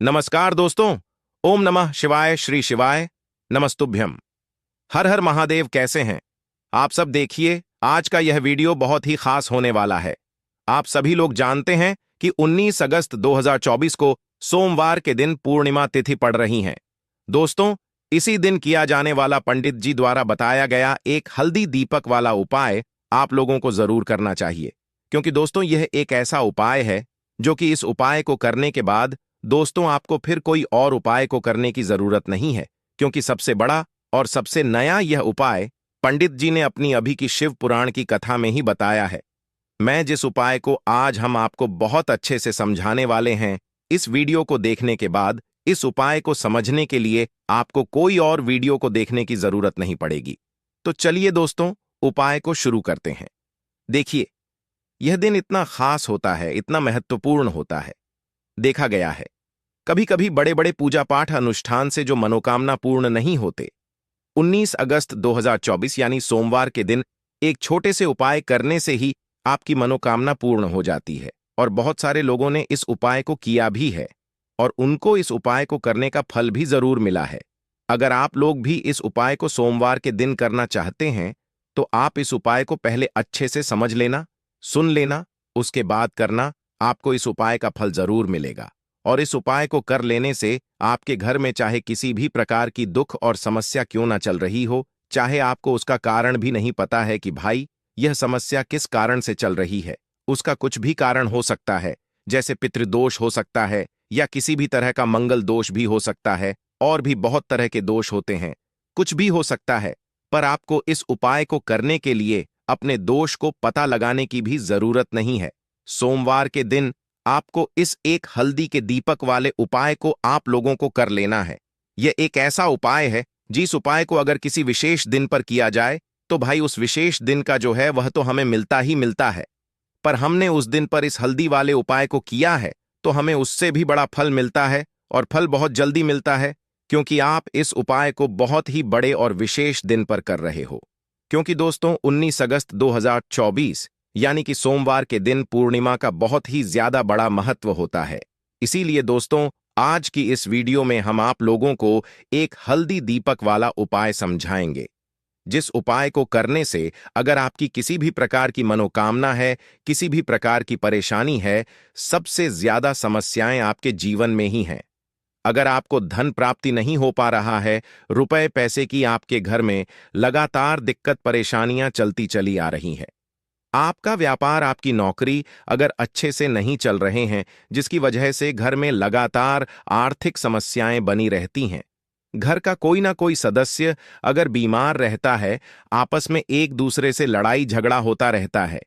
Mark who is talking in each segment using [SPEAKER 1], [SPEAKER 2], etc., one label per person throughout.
[SPEAKER 1] नमस्कार दोस्तों। ओम नमः शिवाय, श्री शिवाय, नमस्तुभ्यम। हर हर महादेव। कैसे हैं आप सब? देखिए, आज का यह वीडियो बहुत ही खास होने वाला है। आप सभी लोग जानते हैं कि 19 अगस्त 2024 को सोमवार के दिन पूर्णिमा तिथि पड़ रही है। दोस्तों, इसी दिन किया जाने वाला पंडित जी द्वारा बताया गया एक हल्दी दीपक वाला उपाय आप लोगों को जरूर करना चाहिए, क्योंकि दोस्तों यह एक ऐसा उपाय है जो कि इस उपाय को करने के बाद दोस्तों आपको फिर कोई और उपाय को करने की जरूरत नहीं है, क्योंकि सबसे बड़ा और सबसे नया यह उपाय पंडित जी ने अपनी अभी की शिव पुराण की कथा में ही बताया है। मैं जिस उपाय को आज हम आपको बहुत अच्छे से समझाने वाले हैं, इस वीडियो को देखने के बाद इस उपाय को समझने के लिए आपको कोई और वीडियो को देखने की जरूरत नहीं पड़ेगी। तो चलिए दोस्तों, उपाय को शुरू करते हैं। देखिए, यह दिन इतना खास होता है, इतना महत्वपूर्ण होता है। देखा गया है कभी कभी बड़े बड़े पूजा पाठ अनुष्ठान से जो मनोकामना पूर्ण नहीं होते, 19 अगस्त 2024 यानी सोमवार के दिन एक छोटे से उपाय करने से ही आपकी मनोकामना पूर्ण हो जाती है। और बहुत सारे लोगों ने इस उपाय को किया भी है और उनको इस उपाय को करने का फल भी जरूर मिला है। अगर आप लोग भी इस उपाय को सोमवार के दिन करना चाहते हैं तो आप इस उपाय को पहले अच्छे से समझ लेना, सुन लेना, उसके बाद करना। आपको इस उपाय का फल जरूर मिलेगा। और इस उपाय को कर लेने से आपके घर में चाहे किसी भी प्रकार की दुख और समस्या क्यों ना चल रही हो, चाहे आपको उसका कारण भी नहीं पता है कि भाई यह समस्या किस कारण से चल रही है, उसका कुछ भी कारण हो सकता है, जैसे पितृदोष हो सकता है या किसी भी तरह का मंगल दोष भी हो सकता है, और भी बहुत तरह के दोष होते हैं, कुछ भी हो सकता है। पर आपको इस उपाय को करने के लिए अपने दोष को पता लगाने की भी जरूरत नहीं है। सोमवार के दिन आपको इस एक हल्दी के दीपक वाले उपाय को आप लोगों को कर लेना है। यह एक ऐसा उपाय है जिस उपाय को अगर किसी विशेष दिन पर किया जाए तो भाई उस विशेष दिन का जो है वह तो हमें मिलता ही मिलता है। पर हमने उस दिन पर इस हल्दी वाले उपाय को किया है तो हमें उससे भी बड़ा फल मिलता है, और फल बहुत जल्दी मिलता है, क्योंकि आप इस उपाय को बहुत ही बड़े और विशेष दिन पर कर रहे हो। क्योंकि दोस्तों 19 अगस्त 2024 यानी कि सोमवार के दिन पूर्णिमा का बहुत ही ज्यादा बड़ा महत्व होता है। इसीलिए दोस्तों आज की इस वीडियो में हम आप लोगों को एक हल्दी दीपक वाला उपाय समझाएंगे, जिस उपाय को करने से अगर आपकी किसी भी प्रकार की मनोकामना है, किसी भी प्रकार की परेशानी है, सबसे ज्यादा समस्याएं आपके जीवन में ही हैं। अगर आपको धन प्राप्ति नहीं हो पा रहा है, रुपए पैसे की आपके घर में लगातार दिक्कत परेशानियां चलती चली आ रही हैं, आपका व्यापार, आपकी नौकरी अगर अच्छे से नहीं चल रहे हैं, जिसकी वजह से घर में लगातार आर्थिक समस्याएं बनी रहती हैं, घर का कोई ना कोई सदस्य अगर बीमार रहता है, आपस में एक दूसरे से लड़ाई झगड़ा होता रहता है,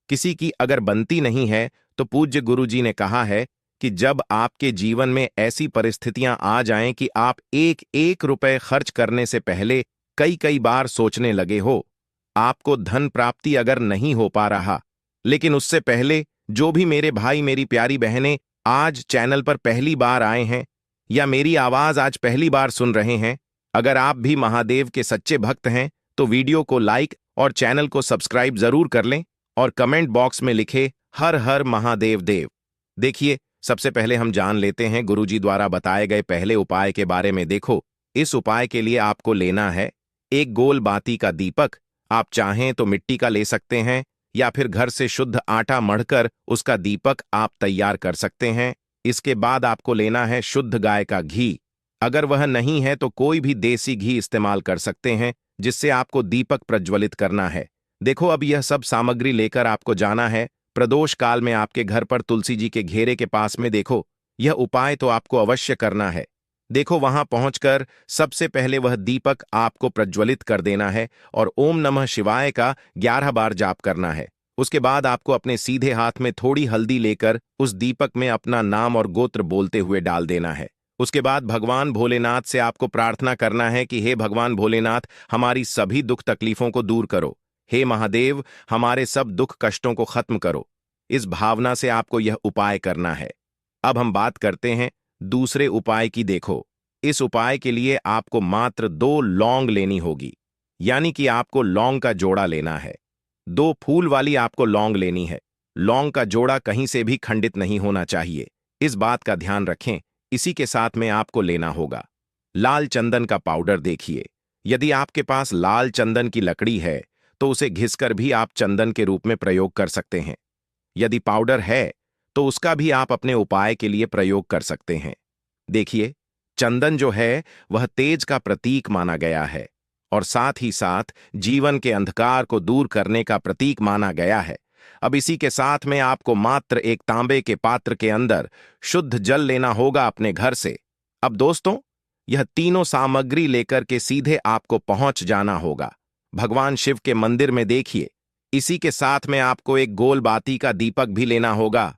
[SPEAKER 1] किसी की अगर बनती नहीं है, तो पूज्य गुरुजी ने कहा है कि जब आपके जीवन में ऐसी परिस्थितियां आ जाएं कि आप एक एक रुपए खर्च करने से पहले कई कई बार सोचने लगे हो, आपको धन प्राप्ति अगर नहीं हो पा रहा, लेकिन उससे पहले जो भी मेरे भाई मेरी प्यारी बहनें आज चैनल पर पहली बार आए हैं या मेरी आवाज आज पहली बार सुन रहे हैं, अगर आप भी महादेव के सच्चे भक्त हैं तो वीडियो को लाइक और चैनल को सब्सक्राइब जरूर कर लें और कमेंट बॉक्स में लिखे हर हर महादेव देव। देखिए, सबसे पहले हम जान लेते हैं गुरुजी द्वारा बताए गए पहले उपाय के बारे में। देखो, इस उपाय के लिए आपको लेना है एक गोल बाती का दीपक। आप चाहें तो मिट्टी का ले सकते हैं या फिर घर से शुद्ध आटा मढ़कर उसका दीपक आप तैयार कर सकते हैं। इसके बाद आपको लेना है शुद्ध गाय का घी। अगर वह नहीं है तो कोई भी देसी घी इस्तेमाल कर सकते हैं, जिससे आपको दीपक प्रज्वलित करना है। देखो, अब यह सब सामग्री लेकर आपको जाना है प्रदोष काल में आपके घर पर तुलसी जी के घेरे के पास में। देखो, यह उपाय तो आपको अवश्य करना है। देखो, वहां पहुंचकर सबसे पहले वह दीपक आपको प्रज्वलित कर देना है और ओम नमः शिवाय का 11 बार जाप करना है। उसके बाद आपको अपने सीधे हाथ में थोड़ी हल्दी लेकर उस दीपक में अपना नाम और गोत्र बोलते हुए डाल देना है। उसके बाद भगवान भोलेनाथ से आपको प्रार्थना करना है कि हे भगवान भोलेनाथ, हमारी सभी दुख तकलीफों को दूर करो। हे महादेव, हमारे सब दुख कष्टों को खत्म करो। इस भावना से आपको यह उपाय करना है। अब हम बात करते हैं दूसरे उपाय की। देखो, इस उपाय के लिए आपको मात्र 2 लौंग लेनी होगी, यानी कि आपको लौंग का जोड़ा लेना है। 2 फूल वाली आपको लौंग लेनी है। लौंग का जोड़ा कहीं से भी खंडित नहीं होना चाहिए, इस बात का ध्यान रखें। इसी के साथ में आपको लेना होगा लाल चंदन का पाउडर। देखिए, यदि आपके पास लाल चंदन की लकड़ी है तो उसे घिसकर भी आप चंदन के रूप में प्रयोग कर सकते हैं। यदि पाउडर है तो उसका भी आप अपने उपाय के लिए प्रयोग कर सकते हैं। देखिए, चंदन जो है वह तेज का प्रतीक माना गया है और साथ ही साथ जीवन के अंधकार को दूर करने का प्रतीक माना गया है। अब इसी के साथ में आपको मात्र एक तांबे के पात्र के अंदर शुद्ध जल लेना होगा अपने घर से। अब दोस्तों, यह तीनों सामग्री लेकर के सीधे आपको पहुंच जाना होगा भगवान शिव के मंदिर में। देखिए, इसी के साथ में आपको एक गोल बाती का दीपक भी लेना होगा।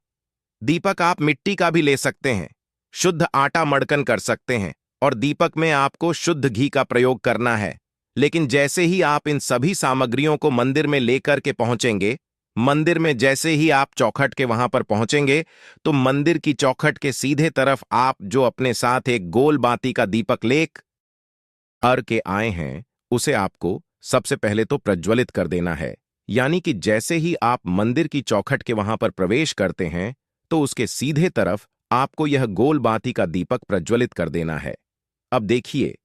[SPEAKER 1] दीपक आप मिट्टी का भी ले सकते हैं, शुद्ध आटा मड़कन कर सकते हैं और दीपक में आपको शुद्ध घी का प्रयोग करना है। लेकिन जैसे ही आप इन सभी सामग्रियों को मंदिर में लेकर के पहुंचेंगे, मंदिर में जैसे ही आप चौखट के वहां पर पहुंचेंगे तो मंदिर की चौखट के सीधे तरफ आप जो अपने साथ एक गोल बाती का दीपक लेकर के आए हैं उसे आपको सबसे पहले तो प्रज्वलित कर देना है। यानी कि जैसे ही आप मंदिर की चौखट के वहां पर प्रवेश करते हैं तो उसके सीधे तरफ आपको यह गोल बाती का दीपक प्रज्वलित कर देना है। अब देखिए,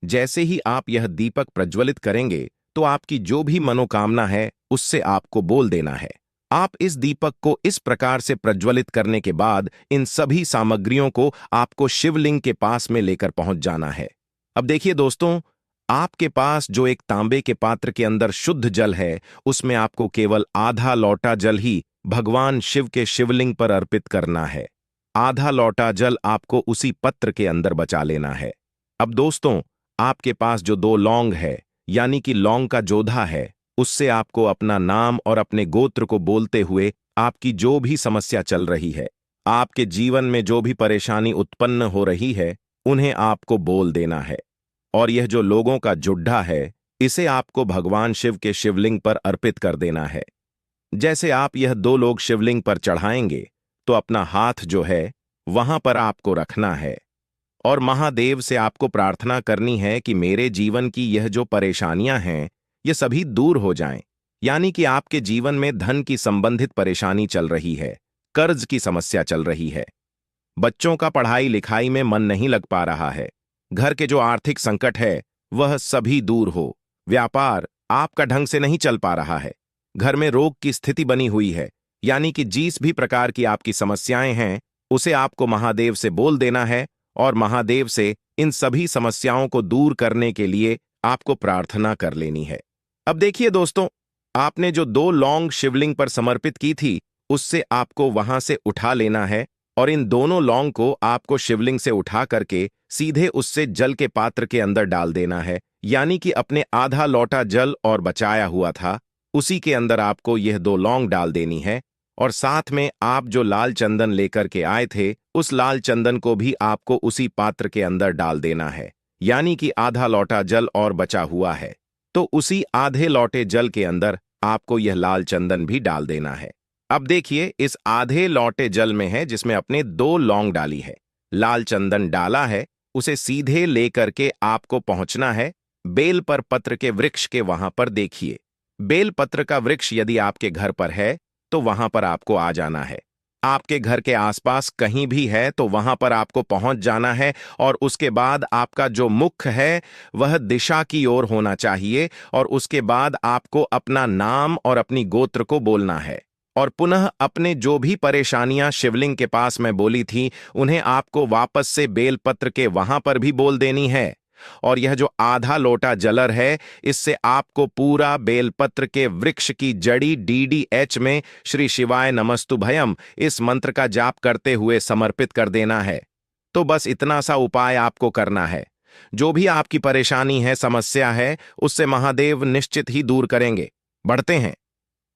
[SPEAKER 1] जैसे ही आप यह दीपक प्रज्वलित करेंगे तो आपकी जो भी मनोकामना है उससे आपको बोल देना है। आप इस दीपक को इस प्रकार से प्रज्वलित करने के बाद इन सभी सामग्रियों को आपको शिवलिंग के पास में लेकर पहुंच जाना है। अब देखिए दोस्तों, आपके पास जो एक तांबे के पात्र के अंदर शुद्ध जल है उसमें आपको केवल आधा लौटा जल ही भगवान शिव के शिवलिंग पर अर्पित करना है। आधा लौटा जल आपको उसी पत्र के अंदर बचा लेना है। अब दोस्तों, आपके पास जो 2 लौंग है यानी कि लौंग का जोधा है, उससे आपको अपना नाम और अपने गोत्र को बोलते हुए आपकी जो भी समस्या चल रही है, आपके जीवन में जो भी परेशानी उत्पन्न हो रही है, उन्हें आपको बोल देना है। और यह जो लोगों का जुड्ढा है, इसे आपको भगवान शिव के शिवलिंग पर अर्पित कर देना है। जैसे आप यह 2 लोग शिवलिंग पर चढ़ाएंगे तो अपना हाथ जो है वहां पर आपको रखना है और महादेव से आपको प्रार्थना करनी है कि मेरे जीवन की यह जो परेशानियां हैं ये सभी दूर हो जाएं। यानी कि आपके जीवन में धन की संबंधित परेशानी चल रही है, कर्ज की समस्या चल रही है, बच्चों का पढ़ाई लिखाई में मन नहीं लग पा रहा है, घर के जो आर्थिक संकट है वह सभी दूर हो, व्यापार आपका ढंग से नहीं चल पा रहा है, घर में रोग की स्थिति बनी हुई है, यानी कि जिस भी प्रकार की आपकी समस्याएं हैं उसे आपको महादेव से बोल देना है और महादेव से इन सभी समस्याओं को दूर करने के लिए आपको प्रार्थना कर लेनी है। अब देखिए दोस्तों, आपने जो 2 लौंग शिवलिंग पर समर्पित की थी उससे आपको वहां से उठा लेना है और इन दोनों लौंग को आपको शिवलिंग से उठा करके सीधे उससे जल के पात्र के अंदर डाल देना है। यानी कि अपने आधा लौटा जल और बचाया हुआ था उसी के अंदर आपको यह 2 लौंग डाल देनी है और साथ में आप जो लाल चंदन लेकर के आए थे उस लाल चंदन को भी आपको उसी पात्र के अंदर डाल देना है। यानी कि आधा लौटा जल और बचा हुआ है तो उसी आधे लौटे जल के अंदर आपको यह लाल चंदन भी डाल देना है। अब देखिए, इस आधे लौटे जल में है जिसमें अपने 2 लौंग डाली है, लाल चंदन डाला है, उसे सीधे लेकर के आपको पहुंचना है बेल पर पत्र के वृक्ष के वहां पर। देखिए, बेल पत्र का वृक्ष यदि आपके घर पर है तो वहां पर आपको आ जाना है। आपके घर के आसपास कहीं भी है तो वहां पर आपको पहुंच जाना है और उसके बाद आपका जो मुख है वह दिशा की ओर होना चाहिए और उसके बाद आपको अपना नाम और अपनी गोत्र को बोलना है और पुनः अपने जो भी परेशानियां शिवलिंग के पास में बोली थी उन्हें आपको वापस से बेलपत्र के वहां पर भी बोल देनी है। और यह जो आधा लोटा जलर है इससे आपको पूरा बेलपत्र के वृक्ष की जड़ी DDH में श्री शिवाय नमस्तुभयम इस मंत्र का जाप करते हुए समर्पित कर देना है। तो बस इतना सा उपाय आपको करना है। जो भी आपकी परेशानी है, समस्या है, उससे महादेव निश्चित ही दूर करेंगे। बढ़ते हैं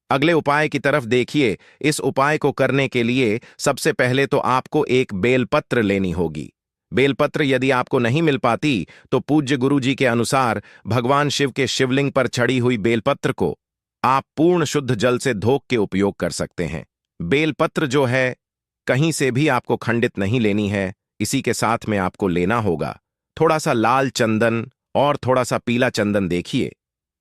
[SPEAKER 1] अगले उपाय की तरफ। देखिए, इस उपाय को करने के लिए सबसे पहले तो आपको एक बेलपत्र लेनी होगी। बेलपत्र यदि आपको नहीं मिल पाती तो पूज्य गुरु जी के अनुसार भगवान शिव के शिवलिंग पर चढ़ी हुई बेलपत्र को आप पूर्ण शुद्ध जल से धोक के उपयोग कर सकते हैं। बेलपत्र जो है कहीं से भी आपको खंडित नहीं लेनी है। इसी के साथ में आपको लेना होगा थोड़ा सा लाल चंदन और थोड़ा सा पीला चंदन। देखिए,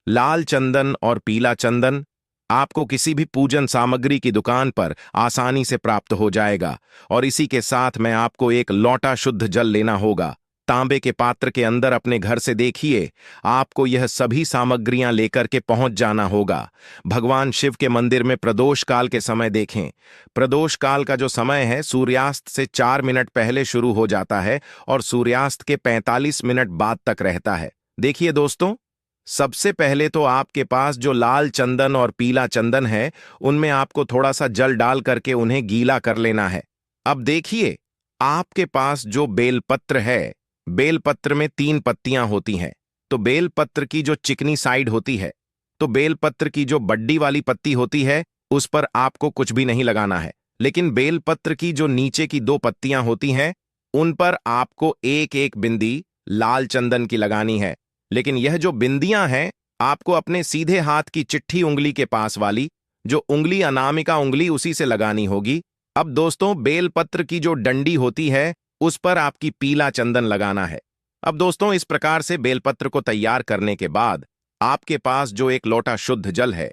[SPEAKER 1] लाल चंदन और पीला चंदन आपको किसी भी पूजन सामग्री की दुकान पर आसानी से प्राप्त हो जाएगा। और इसी के साथ में आपको एक लोटा शुद्ध जल लेना होगा। तांबे के पात्र के अंदर अपने घर से देखिए, आपको यह सभी सामग्रियां लेकर के पहुंच जाना होगा। भगवान शिव के मंदिर में प्रदोष काल के समय देखें। प्रदोष काल का जो समय है सूर्यास्त से 4 मिनट पहले शुरू हो जाता है और सूर्यास्त के 45 मिनट बाद तक रहता है। देखिए दोस्तों, सबसे पहले तो आपके पास जो लाल चंदन और पीला चंदन है, उनमें आपको थोड़ा सा जल डाल करके उन्हें गीला कर लेना है। अब देखिए, आपके पास जो बेलपत्र है, बेलपत्र में 3 पत्तियां होती हैं। तो बेलपत्र की जो चिकनी साइड होती है, तो बेलपत्र की जो बड्डी वाली पत्ती होती है, उस पर आपको कुछ भी नहीं लगाना है। लेकिन बेलपत्र की जो नीचे की 2 पत्तियां होती हैं, उन पर आपको एक एक बिंदी लाल चंदन की लगानी है। लेकिन यह जो बिंदियां हैं, आपको अपने सीधे हाथ की चिट्ठी उंगली के पास वाली जो उंगली अनामिका उंगली, उसी से लगानी होगी। अब दोस्तों, बेलपत्र की जो डंडी होती है, उस पर आपकी पीला चंदन लगाना है। अब दोस्तों, इस प्रकार से बेलपत्र को तैयार करने के बाद आपके पास जो एक लोटा शुद्ध जल है,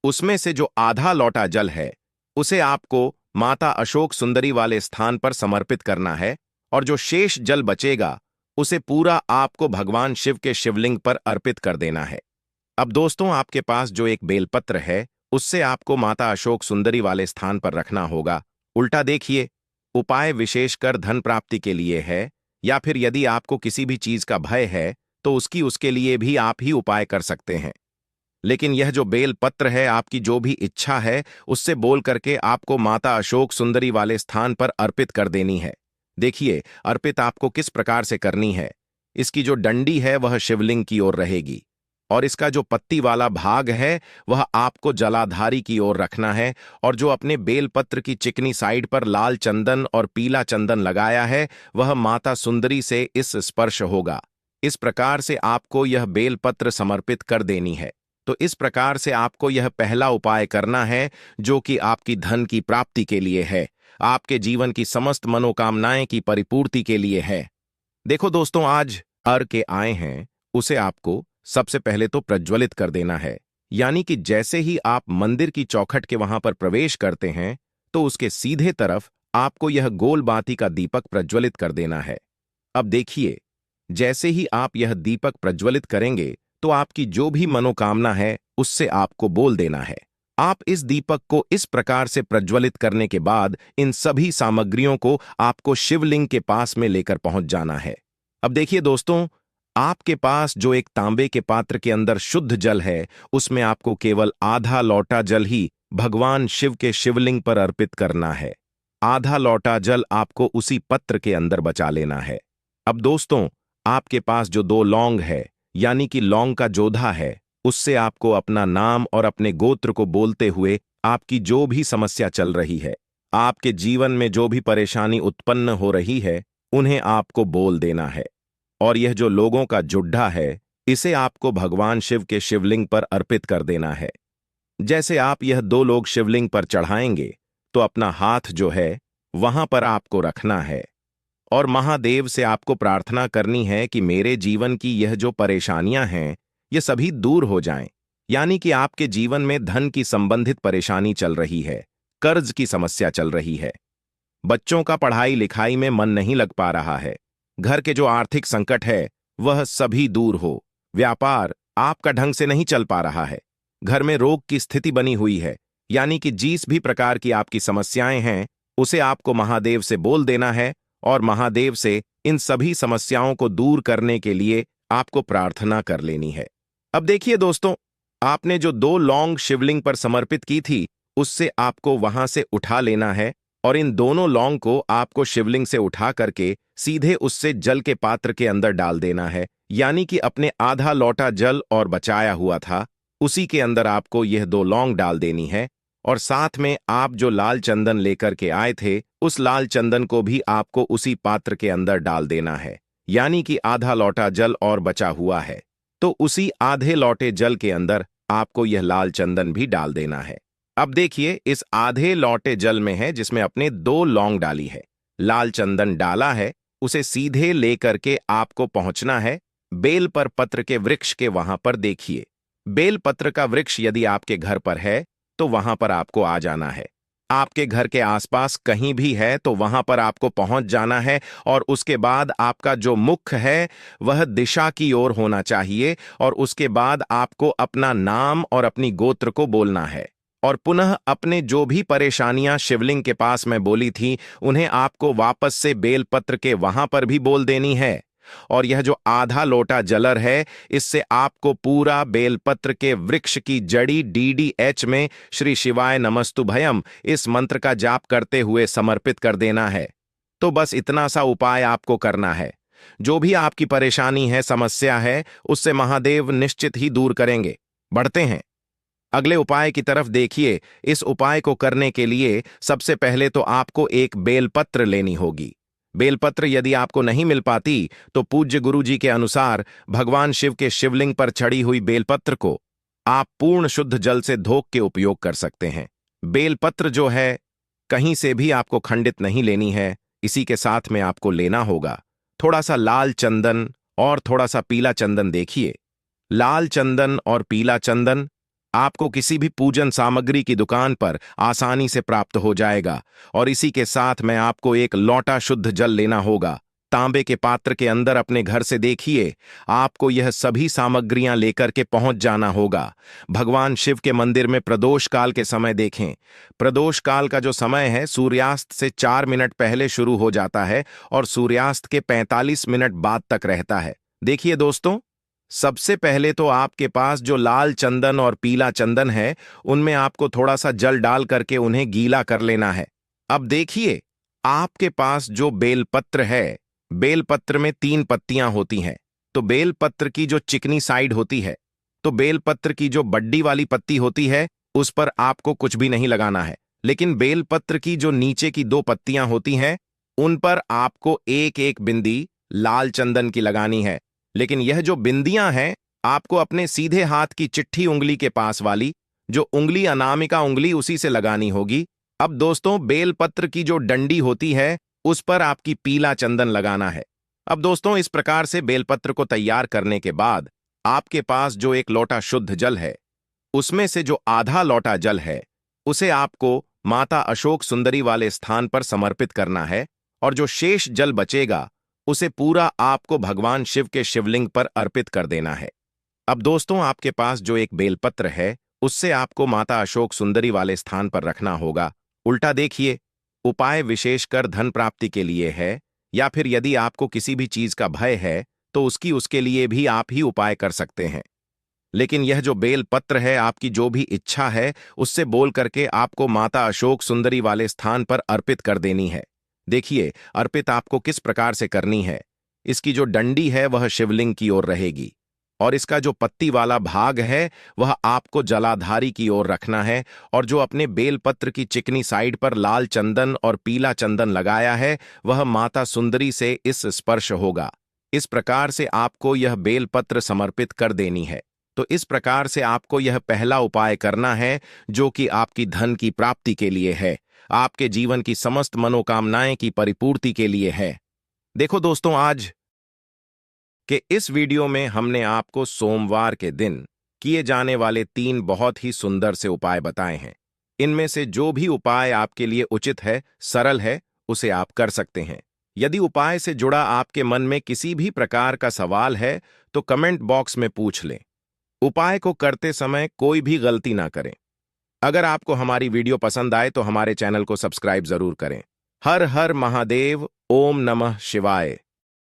[SPEAKER 1] उसमें से जो आधा लोटा जल है, उसे आपको माता अशोक सुंदरी वाले स्थान पर समर्पित करना है। और जो शेष जल बचेगा, उसे पूरा आपको भगवान शिव के शिवलिंग पर अर्पित कर देना है। अब दोस्तों, आपके पास जो एक बेलपत्र है, उससे आपको माता अशोक सुंदरी वाले स्थान पर रखना होगा। उल्टा देखिए, उपाय विशेषकर धन प्राप्ति के लिए है, या फिर यदि आपको किसी भी चीज का भय है तो उसके लिए भी आप ही उपाय कर सकते हैं। लेकिन यह जो बेल पत्र है, आपकी जो भी इच्छा है उससे बोल करके आपको माता अशोक सुंदरी वाले स्थान पर अर्पित कर देनी है। देखिए, अर्पित आपको किस प्रकार से करनी है। इसकी जो डंडी है वह शिवलिंग की ओर रहेगी, और इसका जो पत्ती वाला भाग है वह आपको जलाधारी की ओर रखना है। और जो अपने बेलपत्र की चिकनी साइड पर लाल चंदन और पीला चंदन लगाया है, वह माता सुंदरी से इस स्पर्श होगा। इस प्रकार से आपको यह बेलपत्र समर्पित कर देनी है। तो इस प्रकार से आपको यह पहला उपाय करना है, जो कि आपकी धन की प्राप्ति के लिए है, आपके जीवन की समस्त मनोकामनाएं की परिपूर्ति के लिए है। देखो दोस्तों, आज अर्घ आए हैं, उसे आपको सबसे पहले तो प्रज्वलित कर देना है। यानी कि जैसे ही आप मंदिर की चौखट के वहां पर प्रवेश करते हैं, तो उसके सीधे तरफ आपको यह गोल बाती का दीपक प्रज्वलित कर देना है। अब देखिए, जैसे ही आप यह दीपक प्रज्वलित करेंगे, तो आपकी जो भी मनोकामना है उससे आपको बोल देना है। आप इस दीपक को इस प्रकार से प्रज्वलित करने के बाद इन सभी सामग्रियों को आपको शिवलिंग के पास में लेकर पहुंच जाना है। अब देखिए दोस्तों, आपके पास जो एक तांबे के पात्र के अंदर शुद्ध जल है, उसमें आपको केवल आधा लोटा जल ही भगवान शिव के शिवलिंग पर अर्पित करना है। आधा लोटा जल आपको उसी पत्र के अंदर बचा लेना है। अब दोस्तों, आपके पास जो 2 लौंग है, यानी कि लौंग का जोधा है, उससे आपको अपना नाम और अपने गोत्र को बोलते हुए आपकी जो भी समस्या चल रही है, आपके जीवन में जो भी परेशानी उत्पन्न हो रही है, उन्हें आपको बोल देना है। और यह जो लोगों का जुड्ढा है, इसे आपको भगवान शिव के शिवलिंग पर अर्पित कर देना है। जैसे आप यह 2 लोग शिवलिंग पर चढ़ाएंगे, तो अपना हाथ जो है वहां पर आपको रखना है और महादेव से आपको प्रार्थना करनी है कि मेरे जीवन की यह जो परेशानियां हैं, ये सभी दूर हो जाएं। यानी कि आपके जीवन में धन की संबंधित परेशानी चल रही है, कर्ज की समस्या चल रही है, बच्चों का पढ़ाई लिखाई में मन नहीं लग पा रहा है, घर के जो आर्थिक संकट है वह सभी दूर हो, व्यापार आपका ढंग से नहीं चल पा रहा है, घर में रोग की स्थिति बनी हुई है, यानी कि जिस भी प्रकार की आपकी समस्याएं हैं, उसे आपको महादेव से बोल देना है और महादेव से इन सभी समस्याओं को दूर करने के लिए आपको प्रार्थना कर लेनी है। अब देखिए दोस्तों, आपने जो 2 लौंग शिवलिंग पर समर्पित की थी, उससे आपको वहां से उठा लेना है और इन दोनों लौंग को आपको शिवलिंग से उठा करके सीधे उससे जल के पात्र के अंदर डाल देना है। यानी कि अपने आधा लोटा जल और बचाया हुआ था, उसी के अंदर आपको यह 2 लौंग डाल देनी है। और साथ में आप जो लाल चंदन लेकर के आए थे, उस लाल चंदन को भी आपको उसी पात्र के अंदर डाल देना है। यानी कि आधा लोटा जल और बचा हुआ है, तो उसी आधे लोटे जल के अंदर आपको यह लाल चंदन भी डाल देना है। अब देखिए, इस आधे लोटे जल में है जिसमें अपने 2 लौंग डाली है, लाल चंदन डाला है, उसे सीधे लेकर के आपको पहुंचना है बेल पर पत्र के वृक्ष के वहां पर। देखिए, बेलपत्र का वृक्ष यदि आपके घर पर है तो वहां पर आपको आ जाना है। आपके घर के आसपास कहीं भी है तो वहां पर आपको पहुंच जाना है और उसके बाद आपका जो मुख है वह दिशा की ओर होना चाहिए और उसके बाद आपको अपना नाम और अपनी गोत्र को बोलना है और पुनः अपने जो भी परेशानियां शिवलिंग के पास में बोली थी उन्हें आपको वापस से बेलपत्र के वहां पर भी बोल देनी है। और यह जो आधा लोटा जलर है इससे आपको पूरा बेलपत्र के वृक्ष की जड़ी DDH में श्री शिवाय नमस्तुभयम इस मंत्र का जाप करते हुए समर्पित कर देना है। तो बस इतना सा उपाय आपको करना है। जो भी आपकी परेशानी है, समस्या है, उससे महादेव निश्चित ही दूर करेंगे। बढ़ते हैं अगले उपाय की तरफ। देखिए, इस उपाय को करने के लिए सबसे पहले तो आपको एक बेलपत्र लेनी होगी। बेलपत्र यदि आपको नहीं मिल पाती तो पूज्य गुरु जी के अनुसार भगवान शिव के शिवलिंग पर चढ़ी हुई बेलपत्र को आप पूर्ण शुद्ध जल से धोक के उपयोग कर सकते हैं। बेलपत्र जो है कहीं से भी आपको खंडित नहीं लेनी है। इसी के साथ में आपको लेना होगा थोड़ा सा लाल चंदन और थोड़ा सा पीला चंदन। देखिए, लाल चंदन और पीला चंदन आपको किसी भी पूजन सामग्री की दुकान पर आसानी से प्राप्त हो जाएगा। और इसी के साथ में आपको एक लोटा शुद्ध जल लेना होगा तांबे के पात्र के अंदर अपने घर से। देखिए, आपको यह सभी सामग्रियां लेकर के पहुंच जाना होगा भगवान शिव के मंदिर में। प्रदोष काल के समय देखें, प्रदोष काल का जो समय है सूर्यास्त से 4 मिनट पहले शुरू हो जाता है और सूर्यास्त के 45 मिनट बाद तक रहता है। देखिए दोस्तों, सबसे पहले तो आपके पास जो लाल चंदन और पीला चंदन है उनमें आपको थोड़ा सा जल डाल करके उन्हें गीला कर लेना है। अब देखिए, आपके पास जो बेलपत्र है, बेलपत्र में 3 पत्तियां होती हैं। तो बेलपत्र की जो चिकनी साइड होती है, तो बेलपत्र की जो बड्डी वाली पत्ती होती है उस पर आपको कुछ भी नहीं लगाना है। लेकिन बेलपत्र की जो नीचे की 2 पत्तियां होती हैं उन पर आपको एक एक बिंदी लाल चंदन की लगानी है। लेकिन यह जो बिंदियां हैं आपको अपने सीधे हाथ की चिट्ठी उंगली के पास वाली जो उंगली अनामिका उंगली उसी से लगानी होगी। अब दोस्तों, बेलपत्र की जो डंडी होती है उस पर आपकी पीला चंदन लगाना है। अब दोस्तों, इस प्रकार से बेलपत्र को तैयार करने के बाद आपके पास जो एक लोटा शुद्ध जल है उसमें से जो आधा लोटा जल है उसे आपको माता अशोक सुंदरी वाले स्थान पर समर्पित करना है और जो शेष जल बचेगा उसे पूरा आपको भगवान शिव के शिवलिंग पर अर्पित कर देना है। अब दोस्तों, आपके पास जो एक बेलपत्र है उससे आपको माता अशोक सुंदरी वाले स्थान पर रखना होगा। उल्टा देखिए, उपाय विशेषकर धन प्राप्ति के लिए है या फिर यदि आपको किसी भी चीज का भय है तो उसके लिए भी आप ही उपाय कर सकते हैं। लेकिन यह जो बेलपत्र है आपकी जो भी इच्छा है उससे बोल करके आपको माता अशोक सुंदरी वाले स्थान पर अर्पित कर देनी है। देखिए, अर्पित आपको किस प्रकार से करनी है। इसकी जो डंडी है वह शिवलिंग की ओर रहेगी और इसका जो पत्ती वाला भाग है वह आपको जलाधारी की ओर रखना है और जो अपने बेलपत्र की चिकनी साइड पर लाल चंदन और पीला चंदन लगाया है वह माता सुंदरी से इस स्पर्श होगा। इस प्रकार से आपको यह बेलपत्र समर्पित कर देनी है। तो इस प्रकार से आपको यह पहला उपाय करना है जो कि आपकी धन की प्राप्ति के लिए है, आपके जीवन की समस्त मनोकामनाएं की परिपूर्ति के लिए है। देखो दोस्तों, आज के इस वीडियो में हमने आपको सोमवार के दिन किए जाने वाले 3 बहुत ही सुंदर से उपाय बताए हैं। इनमें से जो भी उपाय आपके लिए उचित है, सरल है, उसे आप कर सकते हैं। यदि उपाय से जुड़ा आपके मन में किसी भी प्रकार का सवाल है तो कमेंट बॉक्स में पूछ लें। उपाय को करते समय कोई भी गलती ना करें। अगर आपको हमारी वीडियो पसंद आए तो हमारे चैनल को सब्सक्राइब जरूर करें। हर हर महादेव। ओम नमः शिवाय।